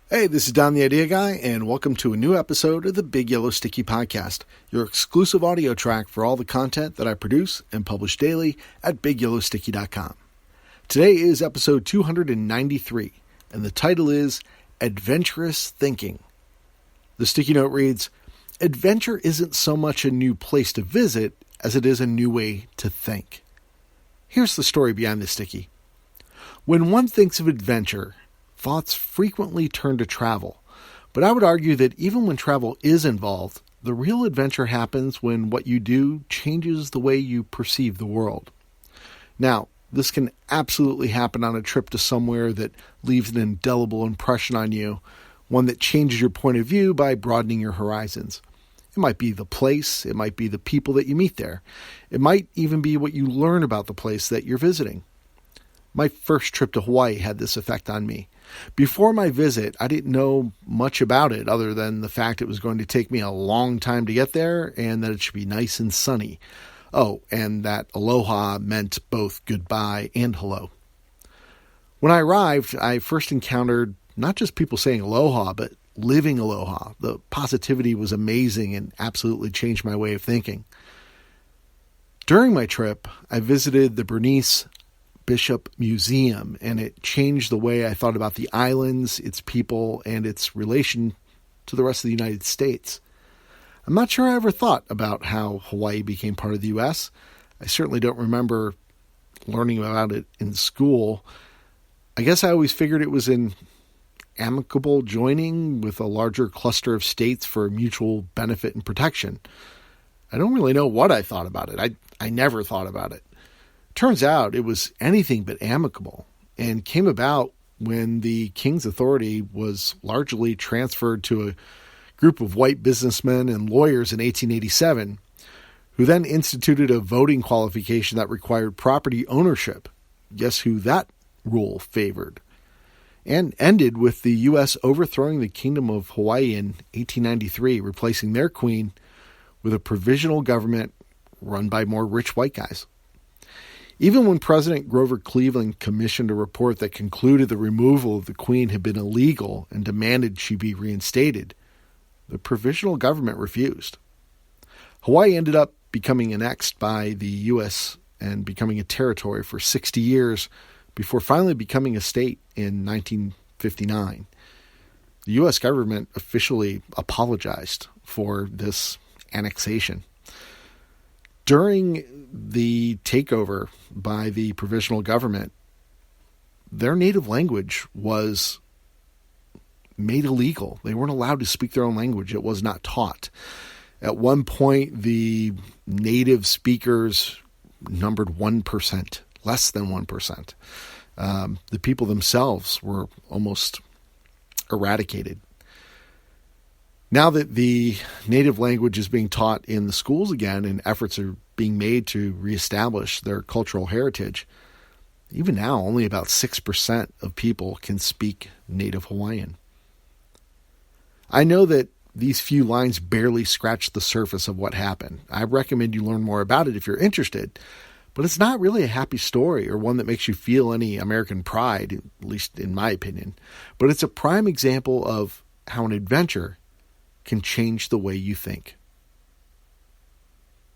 Hey, this is Don the Idea Guy, and welcome to a new episode of the Big Yellow Sticky Podcast, your exclusive audio track for all the content that I produce and publish daily at BigYellowSticky.com. Today is episode 293, and the title is Adventurous Thinking. The sticky note reads, Adventure isn't so much a new place to visit as it is a new way to think. Here's the story behind the sticky. When one thinks of adventure, thoughts frequently turn to travel, but I would argue that even when travel is involved, the real adventure happens when what you do changes the way you perceive the world. Now, this can absolutely happen on a trip to somewhere that leaves an indelible impression on you, one that changes your point of view by broadening your horizons. It might be the place, it might be the people that you meet there. It might even be what you learn about the place that you're visiting. My first trip to Hawaii had this effect on me. Before my visit, I didn't know much about it other than the fact it was going to take me a long time to get there and that it should be nice and sunny. Oh, and that aloha meant both goodbye and hello. When I arrived, I first encountered not just people saying aloha, but living aloha. The positivity was amazing and absolutely changed my way of thinking. During my trip, I visited the Bernice Bishop Museum, and it changed the way I thought about the islands, its people, and its relation to the rest of the United States. I'm not sure I ever thought about how Hawaii became part of the U.S. I certainly don't remember learning about it in school. I guess I always figured it was an amicable joining with a larger cluster of states for mutual benefit and protection. I don't really know what I thought about it. I never thought about it. Turns out it was anything but amicable and came about when the king's authority was largely transferred to a group of white businessmen and lawyers in 1887, who then instituted a voting qualification that required property ownership. Guess who that rule favored? And ended with the U.S. overthrowing the Kingdom of Hawaii in 1893, replacing their queen with a provisional government run by more rich white guys. Even when President Grover Cleveland commissioned a report that concluded the removal of the Queen had been illegal and demanded she be reinstated, the provisional government refused. Hawaii ended up becoming annexed by the U.S. and becoming a territory for 60 years before finally becoming a state in 1959. The U.S. government officially apologized for this annexation. During the takeover by the provisional government, their native language was made illegal. They weren't allowed to speak their own language. It was not taught. At one point, the native speakers numbered 1%, less than 1%. The people themselves were almost eradicated. Now that the native language is being taught in the schools again and efforts are being made to reestablish their cultural heritage, even now only about 6% of people can speak native Hawaiian. I know that these few lines barely scratch the surface of what happened. I recommend you learn more about it if you're interested, but it's not really a happy story or one that makes you feel any American pride, at least in my opinion. But it's a prime example of how an adventure can change the way you think.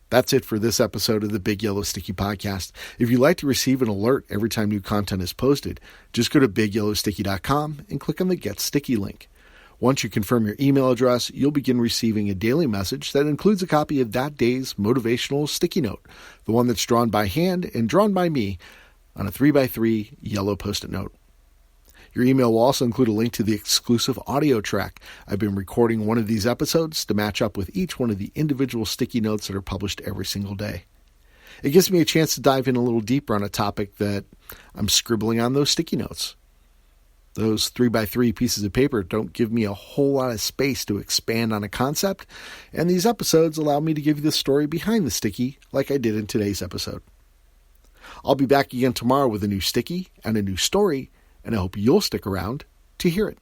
That's it for this episode of the Big Yellow Sticky Podcast. If you'd like to receive an alert every time new content is posted, just go to BigYellowSticky.com and click on the Get Sticky link. Once you confirm your email address, you'll begin receiving a daily message that includes a copy of that day's motivational sticky note, the one that's drawn by hand and drawn by me on a 3x3 yellow Post-it note. Your email will also include a link to the exclusive audio track. I've been recording one of these episodes to match up with each one of the individual sticky notes that are published every single day. It gives me a chance to dive in a little deeper on a topic that I'm scribbling on those sticky notes. Those 3x3 pieces of paper don't give me a whole lot of space to expand on a concept, and these episodes allow me to give you the story behind the sticky like I did in today's episode. I'll be back again tomorrow with a new sticky and a new story, and I hope you'll stick around to hear it.